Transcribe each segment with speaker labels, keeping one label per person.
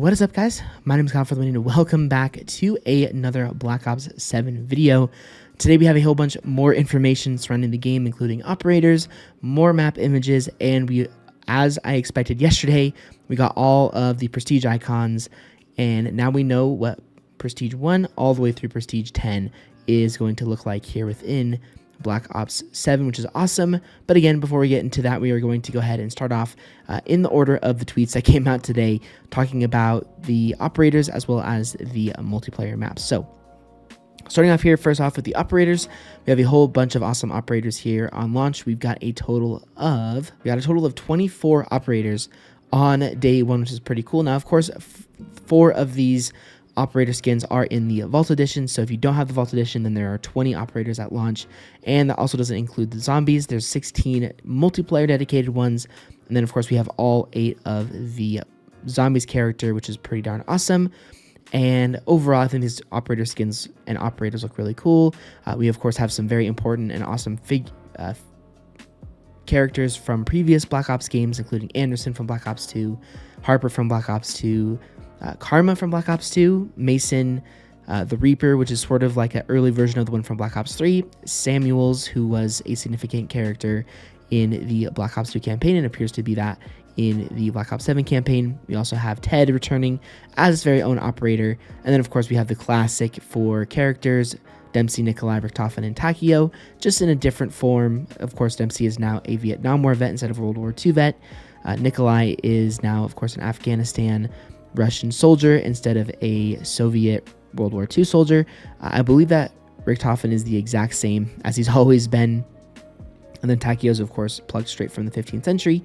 Speaker 1: What is up, guys? My name is Scuf and welcome back to another Black Ops 7 video. Today we have a whole bunch more information surrounding the game, including operators, more map images, and we, as I expected yesterday, we got all of the Prestige icons, and now we know what Prestige 1 all the way through Prestige 10 is going to look like here within Black Ops 7, which is awesome. But again, before we get into that, we are going to go ahead and start off in the order of the tweets that came out today, talking about the operators as well as the multiplayer maps. So starting off here, first off with the operators, we have a whole bunch of awesome operators here on launch. We've got a total of 24 operators on day one, which is pretty cool. Now, of course, 4 of these operator skins are in the Vault Edition, so if you don't have the Vault Edition, then there are 20 operators at launch, and that also doesn't include the zombies. There's 16 multiplayer dedicated ones, and then of course we have all 8 of the zombies character, which is pretty darn awesome. And overall, I think these operator skins and operators look really cool. We of course have some very important and awesome characters from previous Black Ops games, including Anderson from Black Ops 2, Harper from Black Ops 2, Karma from Black Ops 2, Mason, the Reaper, which is sort of like an early version of the one from Black Ops 3, Samuels, who was a significant character in the Black Ops 2 campaign and appears to be that in the Black Ops 7 campaign. We also have Ted returning as his very own operator, and then of course we have the classic 4 characters, Dempsey, Nikolai, Richtofen, and Takio, just in a different form. Of course, Dempsey is now a Vietnam War vet instead of a World War II vet. Nikolai is now, of course, an Afghanistan Russian soldier instead of a Soviet World War II soldier. I believe that Richtofen is the exact same as he's always been. And then Takio is, of course, plugged straight from the 15th century.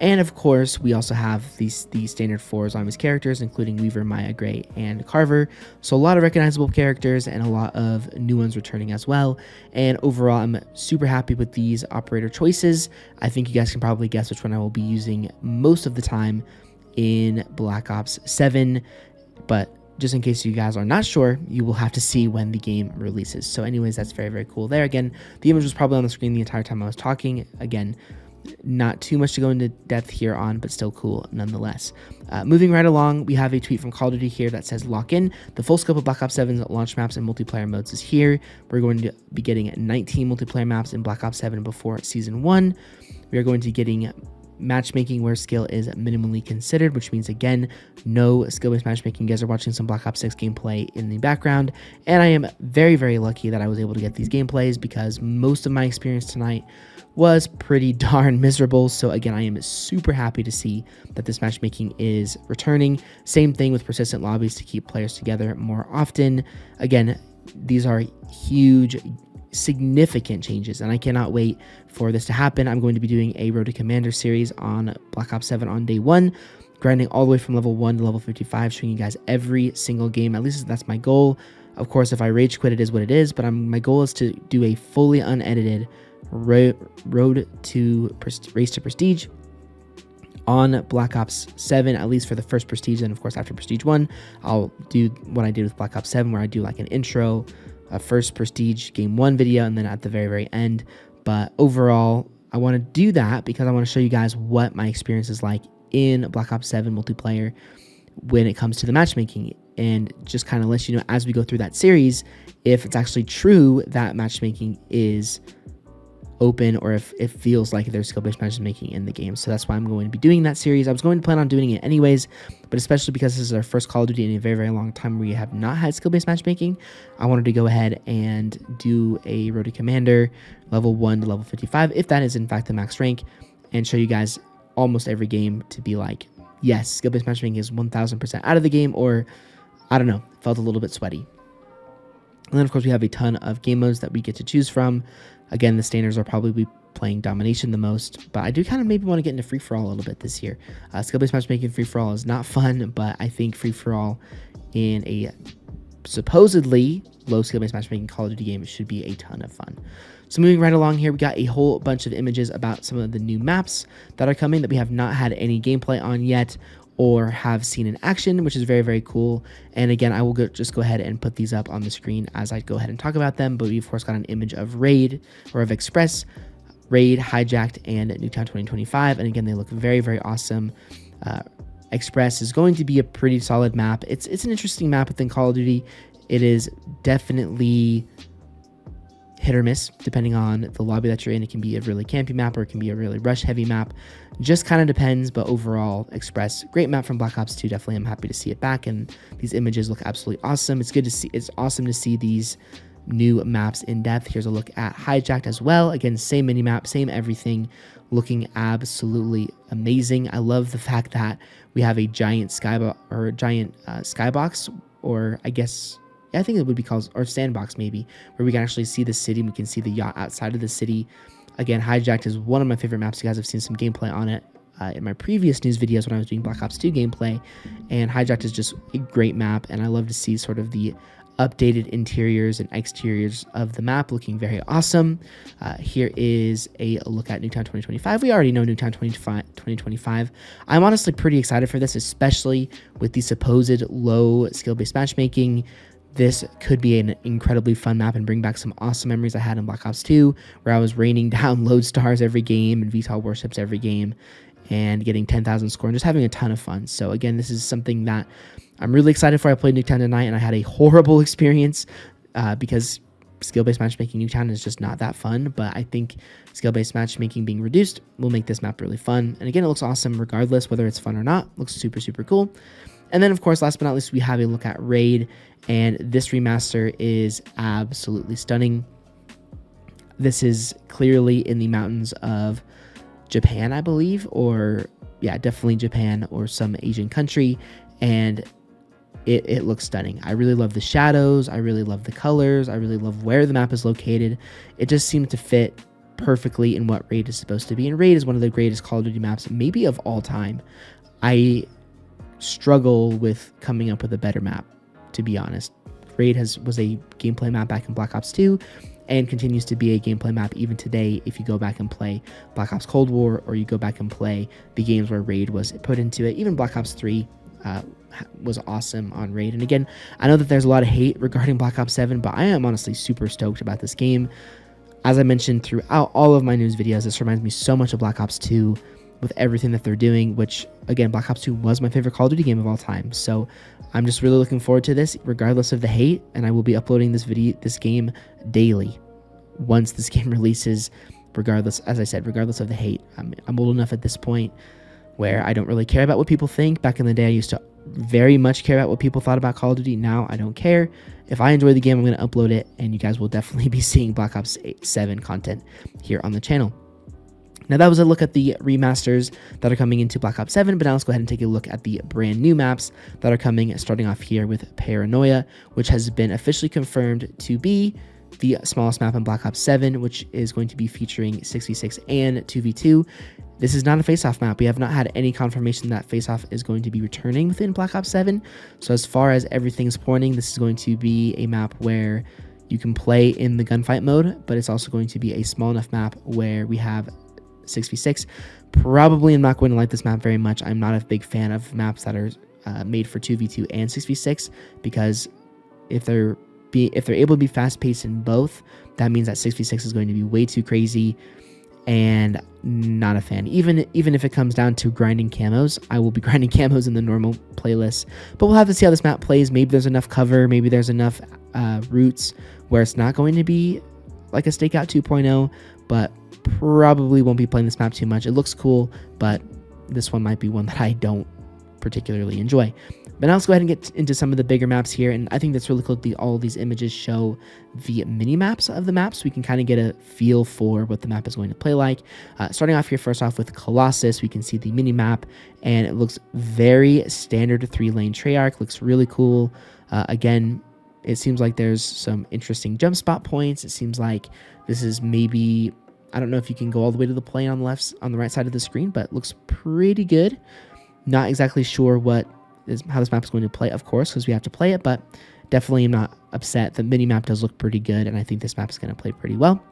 Speaker 1: And of course, we also have these standard 4 zombies characters, including Weaver, Maya, Gray, and Carver. So a lot of recognizable characters and a lot of new ones returning as well. And overall, I'm super happy with these operator choices. I think you guys can probably guess which one I will be using most of the time in Black Ops 7, but just in case you guys are not sure, you will have to see when the game releases. So anyways, that's very, very cool there. Again, the image was probably on the screen the entire time I was talking. Again, not too much to go into depth here on, but still cool nonetheless. Moving right along, we have a tweet from Call of Duty here that says, lock in. The full scope of Black Ops 7's launch maps and multiplayer modes is here. We're going to be getting 19 multiplayer maps in Black Ops 7 before Season 1. We are going to be getting matchmaking where skill is minimally considered, which means, again, no skill-based matchmaking. You guys are watching some Black Ops 6 gameplay in the background, and I am very, very lucky that I was able to get these gameplays because most of my experience tonight was pretty darn miserable. So again, I am super happy to see that this matchmaking is returning. Same thing with persistent lobbies to keep players together more often. Again, these are huge, significant changes, and I cannot wait for this to happen. I'm going to be doing a Road to Commander series on Black Ops 7 on day 1, grinding all the way from level 1 to level 55, showing you guys every single game. At least that's my goal. Of course, if I rage quit, it is what it is, but my goal is to do a fully unedited road to race to Prestige on Black Ops 7, at least for the first Prestige. And of course, after Prestige 1, I'll do what I did with Black Ops 7, where I do like an intro, a first Prestige Game 1 video, and then at the very, very end. But overall, I want to do that because I want to show you guys what my experience is like in Black Ops 7 multiplayer when it comes to the matchmaking, and just kind of let you know as we go through that series if it's actually true that matchmaking is open or if it feels like there's skill-based matchmaking in the game. So that's why I'm going to be doing that series. I was going to plan on doing it anyways, but especially because this is our first Call of Duty in a very, very long time where we have not had skill-based matchmaking, I wanted to go ahead and do a Road to Commander level 1 to level 55, if that is in fact the max rank, and show you guys almost every game to be like, yes, skill-based matchmaking is 1000% out of the game, or I don't know, felt a little bit sweaty. And then of course we have a ton of game modes that we get to choose from. Again, the standards are probably playing Domination the most, but I do kind of maybe want to get into free-for-all a little bit this year. Skill-based matchmaking free-for-all is not fun, but I think free-for-all in a supposedly low skill-based matchmaking Call of Duty game should be a ton of fun. So moving right along here, we got a whole bunch of images about some of the new maps that are coming that we have not had any gameplay on yet or have seen in action, which is very, very cool. And again, I will just go ahead and put these up on the screen as I go ahead and talk about them. But we of course got an image of Raid, or of Express, Raid, Hijacked, and Nuketown 2025. And again, they look very, very awesome. Express is going to be a pretty solid map. It's an interesting map within Call of Duty. It is definitely hit or miss depending on the lobby that you're in. It can be a really campy map or it can be a really rush heavy map. Just kind of depends, but overall, Express, great map from Black Ops 2. Definitely, I'm happy to see it back, and these images look absolutely awesome. It's good to see. It's awesome to see these new maps in depth. Here's a look at Hijacked as well. Again, same mini map, same everything, looking absolutely amazing. I love the fact that we have a giant skybox, or I guess, I think it would be called, or sandbox maybe, where we can actually see the city and we can see the yacht outside of the city. Again, Hijacked is one of my favorite maps. You guys have seen some gameplay on it in my previous news videos when I was doing Black Ops 2 gameplay, and Hijacked is just a great map, and I love to see sort of the updated interiors and exteriors of the map looking very awesome. Here is a look at Nuketown 2025. We already know Nuketown 2025. I'm honestly pretty excited for this, especially with the supposed low skill-based matchmaking. This could be an incredibly fun map and bring back some awesome memories I had in Black Ops 2, where I was raining down lodestars every game and VTOL warships every game and getting 10,000 score and just having a ton of fun. So again, this is something that I'm really excited for. I played Nuketown tonight and I had a horrible experience because skill-based matchmaking Nuketown is just not that fun, but I think skill-based matchmaking being reduced will make this map really fun. And again, it looks awesome regardless whether it's fun or not. It looks super, super cool. And then, of course, last but not least, we have a look at Raid, and this remaster is absolutely stunning. This is clearly in the mountains of Japan, I believe, or yeah, definitely Japan or some Asian country, and it looks stunning. I really love the shadows. I really love the colors. I really love where the map is located. It just seemed to fit perfectly in what Raid is supposed to be, and Raid is one of the greatest Call of Duty maps, maybe of all time. I struggle with coming up with a better map, to be honest. Raid was a gameplay map back in Black Ops 2 and continues to be a gameplay map even today if you go back and play Black Ops Cold War, or you go back and play the games where Raid was put into it. Even Black Ops 3 was awesome on Raid. And again, I know that there's a lot of hate regarding Black Ops 7, but I am honestly super stoked about this game. As I mentioned throughout all of my news videos, this reminds me so much of Black Ops 2 with everything that they're doing, which again, Black Ops 2 was my favorite Call of Duty game of all time. So I'm just really looking forward to this regardless of the hate, and I will be uploading this game daily once this game releases, regardless, as I said, regardless of the hate. I'm old enough at this point where I don't really care about what people think. Back in the day, I used to very much care about what people thought about Call of Duty. Now I don't care. If I enjoy the game, I'm going to upload it, and you guys will definitely be seeing Black Ops 7 content here on the channel. Now, that was a look at the remasters that are coming into Black Ops 7, but now let's go ahead and take a look at the brand new maps that are coming, starting off here with Paranoia, which has been officially confirmed to be the smallest map in Black Ops 7, which is going to be featuring 6v6 and 2v2. This is not a face-off map. We have not had any confirmation that face-off is going to be returning within Black Ops 7. So as far as everything's pointing, this is going to be a map where you can play in the gunfight mode, but it's also going to be a small enough map where we have 6v6. Probably I'm not going to like this map very much. I'm not a big fan of maps that are made for 2v2 and 6v6, because if they're able to be fast-paced in both, that means that 6v6 is going to be way too crazy, and not a fan. Even if it comes down to grinding camos, I will be grinding camos in the normal playlist, but we'll have to see how this map plays. Maybe there's enough cover, maybe there's enough routes where it's not going to be like a Stakeout 2.0, but probably won't be playing this map too much. It looks cool, but this one might be one that I don't particularly enjoy. But now let's go ahead and get into some of the bigger maps here, and I think that's really cool that all of these images show the mini maps of the maps, so we can kind of get a feel for what the map is going to play like. Starting off here, first off with Colossus, we can see the mini map, and it looks very standard 3-lane Treyarch. Looks really cool. Again, it seems like there's some interesting jump spot points. It seems like this is maybe, I don't know if you can go all the way to the plane on the right side of the screen, but it looks pretty good. Not exactly sure how this map is going to play, of course, because we have to play it, but definitely am not upset. The mini map does look pretty good, and I think this map is going to play pretty well.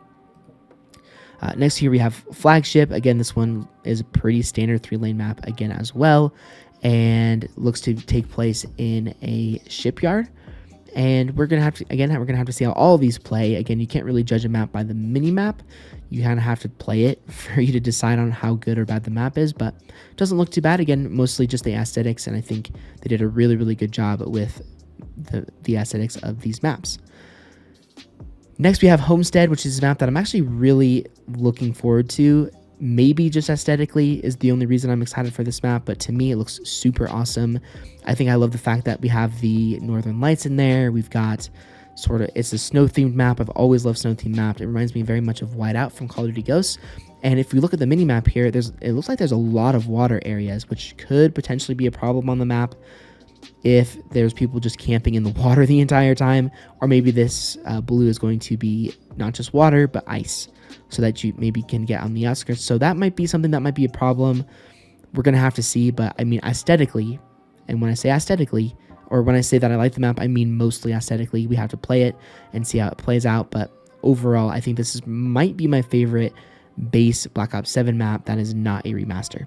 Speaker 1: Next here we have Flagship. Again, this one is a pretty standard 3-lane map again as well, and looks to take place in a shipyard. And we're gonna have to see how all of these play. Again, you can't really judge a map by the mini map. You kind of have to play it for you to decide on how good or bad the map is, but it doesn't look too bad. Again, mostly just the aesthetics, and I think they did a really, really good job with the aesthetics of these maps. Next, we have Homestead, which is a map that I'm actually really looking forward to. Maybe just aesthetically is the only reason I'm excited for this map, but to me, it looks super awesome. I think I love the fact that we have the Northern Lights in there. We've got it's a snow-themed map. I've always loved snow-themed maps. It reminds me very much of Whiteout from Call of Duty Ghosts. And if we look at the mini-map here, it looks like there's a lot of water areas, which could potentially be a problem on the map if there's people just camping in the water the entire time, or maybe this blue is going to be not just water, but ice, so that you maybe can get on the outskirts. So that might be something that might be a problem. We're going to have to see, but I mean, aesthetically, and when I say aesthetically, or when I say that I like the map, I mean mostly aesthetically. We have to play it and see how it plays out, but overall, I think this might be my favorite base Black Ops 7 map that is not a remaster.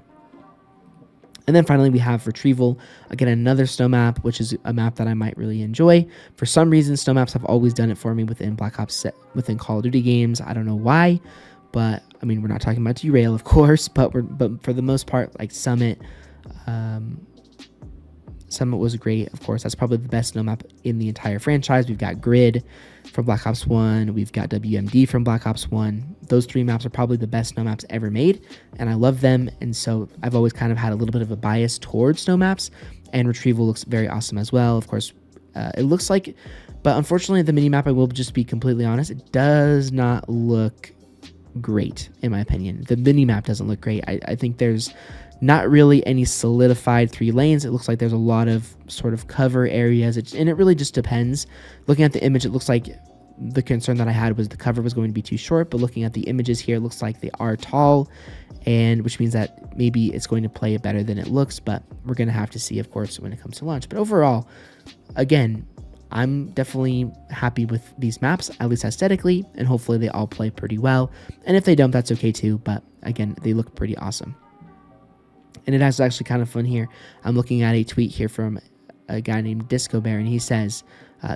Speaker 1: And then finally, we have Retrieval. Again, another snow map, which is a map that I might really enjoy. For some reason, snow maps have always done it for me within within Call of Duty games. I don't know why, but I mean, we're not talking about Derail, of course, but for the most part, like Summit, Summit was great. Of course, that's probably the best snow map in the entire franchise. We've got Grid from Black Ops 1. We've got WMD from Black Ops 1. Those three maps are probably the best snow maps ever made, and I love them. And so I've always kind of had a little bit of a bias towards snow maps, and Retrieval looks very awesome as well. Of course, it looks like, but unfortunately, the mini map, I will just be completely honest, it does not look great, in my opinion. The mini map doesn't look great. I think there's not really any solidified 3 lanes. It looks like there's a lot of sort of cover areas, and it really just depends. Looking at the image, it looks like the concern that I had was the cover was going to be too short, but looking at the images here, it looks like they are tall, and which means that maybe it's going to play better than it looks, but we're going to have to see, of course, when it comes to launch. But overall, again, I'm definitely happy with these maps, at least aesthetically, and hopefully they all play pretty well. And if they don't, that's okay too, but again, they look pretty awesome. And it is actually kind of fun here. I'm looking at a tweet here from a guy named Disco Bear, and he says,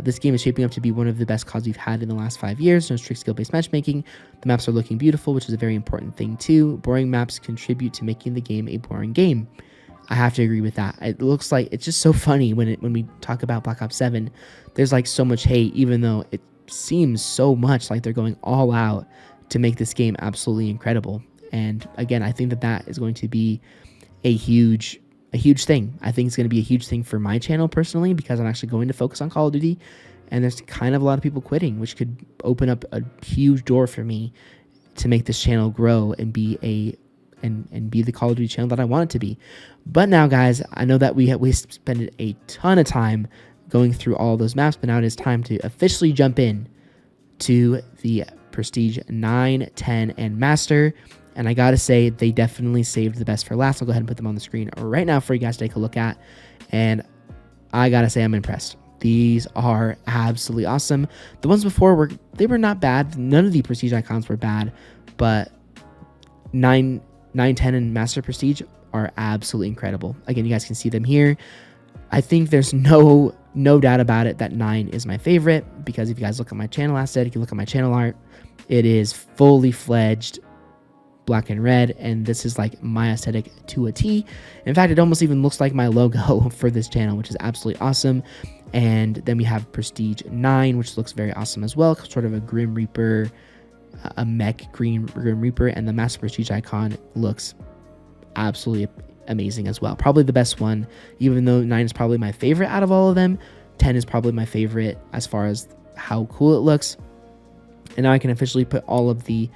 Speaker 1: this game is shaping up to be one of the best CODs we've had in the last 5 years. No strict skill-based matchmaking. The maps are looking beautiful, which is a very important thing too. Boring maps contribute to making the game a boring game. I have to agree with that. It looks like it's just so funny when we talk about Black Ops 7. There's like so much hate, even though it seems so much like they're going all out to make this game absolutely incredible. And again, I think that is going to be a huge thing. I think it's going to be a huge thing for my channel personally, because I'm actually going to focus on Call of Duty, and there's kind of a lot of people quitting, which could open up a huge door for me to make this channel grow and be the Call of Duty channel that I want it to be. But now, guys, I know that we spent a ton of time going through all those maps, but now it is time to officially jump in to the Prestige 9, 10, and Master. And I gotta say, they definitely saved the best for last. I'll go ahead and put them on the screen right now for you guys to take a look at. And I gotta say, I'm impressed. These are absolutely awesome. The ones before were not bad. None of the Prestige icons were bad, but 9, 10, and Master Prestige are absolutely incredible. Again, you guys can see them here. I think there's no doubt about it that 9 is my favorite, because if you guys look at my channel aesthetic, you look at my channel art, it is fully fledged black and red, and this is like my aesthetic to a T. In fact, it almost even looks like my logo for this channel, which is absolutely awesome. And then we have Prestige 9, which looks very awesome as well, sort of a Grim Reaper, a mech Grim Reaper, and the Master Prestige icon looks absolutely amazing as well. Probably the best one, even though 9 is probably my favorite out of all of them. 10 is probably my favorite as far as how cool it looks. And now I can officially put all of the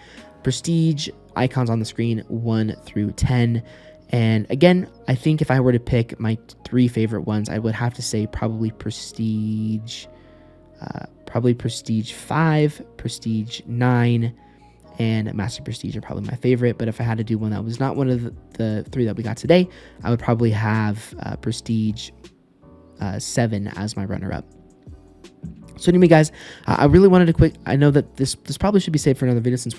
Speaker 1: Prestige icons on the screen, 1 through 10. And again, I think if I were to pick my 3 favorite ones, I would have to say probably Prestige 5, Prestige 9, and Master Prestige are probably my favorite. But if I had to do one that was not one of the 3 that we got today, I would probably have Prestige 7 as my runner-up. So anyway, guys, I really wanted to I know that this probably should be saved for another video, since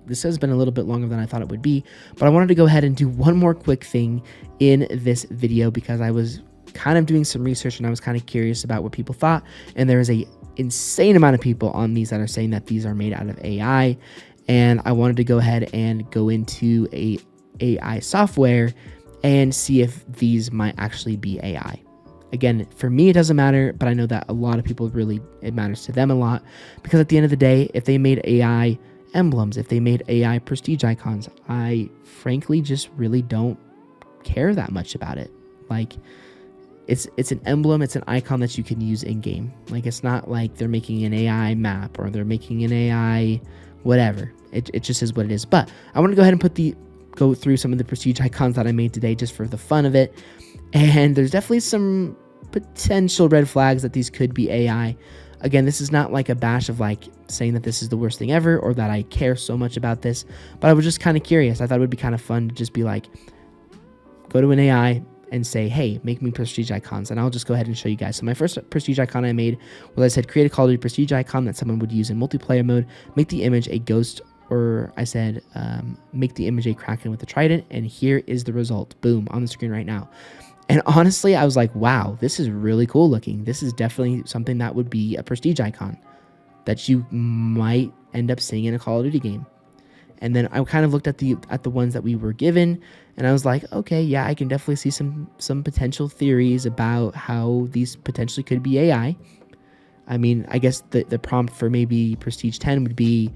Speaker 1: this has been a little bit longer than I thought it would be, but I wanted to go ahead and do one more quick thing in this video, because I was kind of doing some research and I was kind of curious about what people thought. And there is a insane amount of people on these that are saying that these are made out of AI. And I wanted to go ahead and go into a AI software and see if these might actually be AI. Again, for me, it doesn't matter, but I know that a lot of people it matters to them a lot, because at the end of the day, if they made AI emblems, if they made AI prestige icons, I frankly just really don't care that much about it. Like, it's an emblem, it's an icon that you can use in game. Like, it's not like they're making an AI map or they're making an AI whatever. It just is what it is. But I want to go ahead and go through some of the prestige icons that I made today just for the fun of it. And there's definitely some potential red flags that these could be AI. Again, this is not like a bash of like saying that this is the worst thing ever or that I care so much about this, but I was just kind of curious. I thought it would be kind of fun to just be like, go to an AI and say, hey, make me prestige icons, and I'll just go ahead and show you guys. So my first prestige icon I made was, I said, create a Call of Duty prestige icon that someone would use in multiplayer mode, make the image a ghost, or I said, make the image a kraken with a trident, and here is the result. Boom, on the screen right now. And honestly, I was like, wow, this is really cool looking. This is definitely something that would be a prestige icon that you might end up seeing in a Call of Duty game. And then I kind of looked at the ones that we were given, and I was like, okay, yeah, I can definitely see some potential theories about how these potentially could be AI. I mean, I guess the prompt for maybe Prestige 10 would be,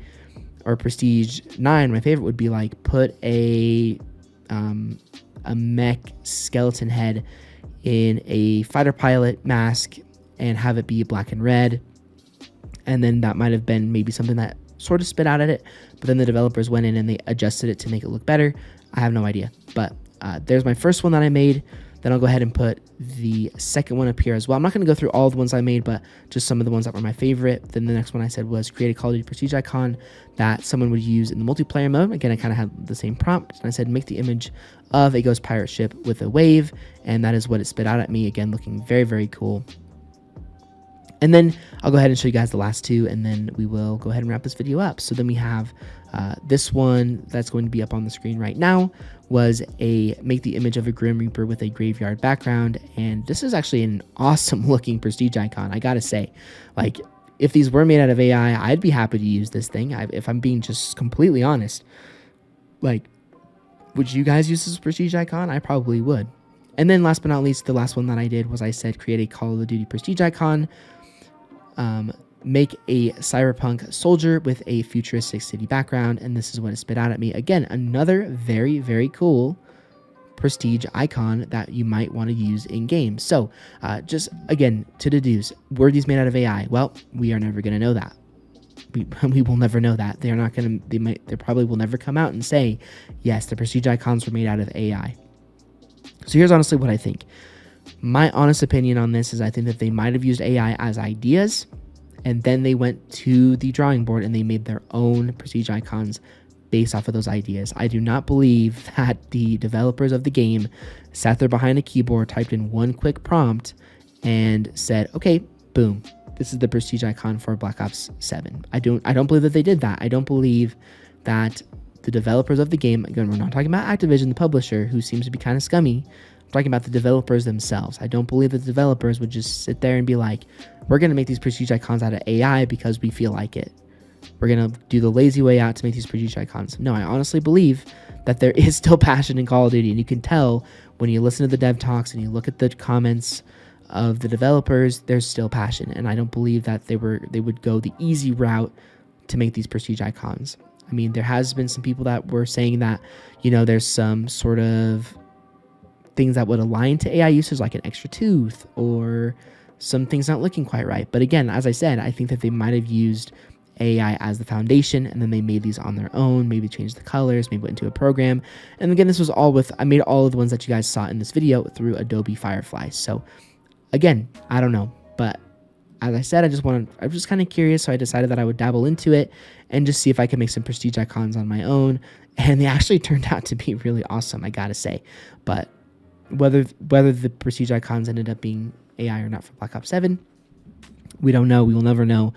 Speaker 1: or Prestige 9, my favorite would be like, put a mech skeleton head in a fighter pilot mask and have it be black and red. And then that might have been maybe something that sort of spit out at it, but then the developers went in and they adjusted it to make it look better. I have no idea, but there's my first one that I made. Then I'll go ahead and put the second one up here as well. I'm not going to go through all the ones I made, but just some of the ones that were my favorite. Then the next one I said was create a Call of Duty prestige icon that someone would use in the multiplayer mode. Again, I kind of had the same prompt, and I said make the image of a ghost pirate ship with a wave, and that is what it spit out at me. Again, looking very, very cool. And then I'll go ahead and show you guys the last two, and then we will go ahead and wrap this video up. So then we have this one that's going to be up on the screen right now, was a make the image of a Grim Reaper with a graveyard background. And this is actually an awesome looking prestige icon, I gotta say. Like, if these were made out of AI, I'd be happy to use this thing, if I'm being just completely honest. Like, would you guys use this prestige icon? I probably would. And then last but not least, the last one that I did was I said create a Call of Duty prestige icon. Make a cyberpunk soldier with a futuristic city background, and this is what it spit out at me. Again, another very, very cool prestige icon that you might want to use in game. So just again, to deduce, were these made out of AI? Well, we are never going to know that. We will never know that. They are not going to, they probably will never come out and say, yes, the prestige icons were made out of AI. So here's honestly what I think. My honest opinion on this is I think that they might have used AI as ideas, and then they went to the drawing board and they made their own prestige icons based off of those ideas. I do not believe that the developers of the game sat there behind a keyboard, typed in one quick prompt, and said, okay, boom, this is the prestige icon for Black Ops 7. I don't believe that they did that. I don't believe that the developers of the game, again, we're not talking about Activision, the publisher, who seems to be kind of scummy. I'm talking about the developers themselves. I don't believe that the developers would just sit there and be like, we're going to make these prestige icons out of AI because we feel like it. We're going to do the lazy way out to make these prestige icons. No, I honestly believe that there is still passion in Call of Duty, and you can tell when you listen to the dev talks and you look at the comments of the developers, there's still passion, and I don't believe that they would go the easy route to make these prestige icons. I mean, there has been some people that were saying that, you know, there's some sort of things that would align to AI usage, like an extra tooth or some things not looking quite right. But again, as I said, I think that they might have used AI as the foundation, and then they made these on their own, maybe changed the colors, maybe went into a program. And again, this was all I made all of the ones that you guys saw in this video through Adobe Firefly. So again, I don't know, but as I said, I was just kind of curious, so I decided that I would dabble into it and just see if I could make some prestige icons on my own. And they actually turned out to be really awesome, I gotta say. But whether the prestige icons ended up being AI or not for Black Ops 7, we don't know. We will never know.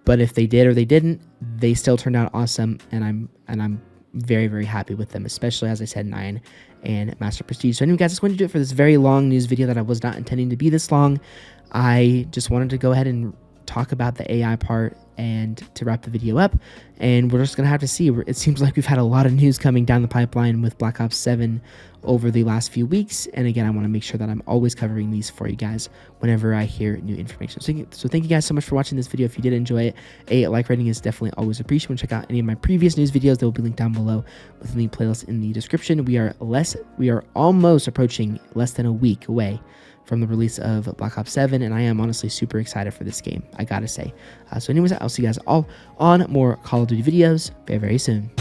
Speaker 1: But if they did or they didn't, they still turned out awesome, and I'm very, very happy with them, especially, as I said, 9 and Master Prestige. So anyway, guys, that's going to do it for this very long news video that I was not intending to be this long. I just wanted to go ahead and talk about the AI part and to wrap the video up, and we're just gonna have to see. It seems like we've had a lot of news coming down the pipeline with Black Ops 7 over the last few weeks, and again, I want to make sure that I'm always covering these for you guys whenever I hear new information. So thank you guys so much for watching this video. If you did enjoy it, a like rating is definitely always appreciated. Check out any of my previous news videos. They will be linked down below within the playlist in the description. We are almost approaching less than a week away from the release of Black Ops 7, and I am honestly super excited for this game, I gotta say. So anyways, I'll see you guys all on more Call of Duty videos very, very soon.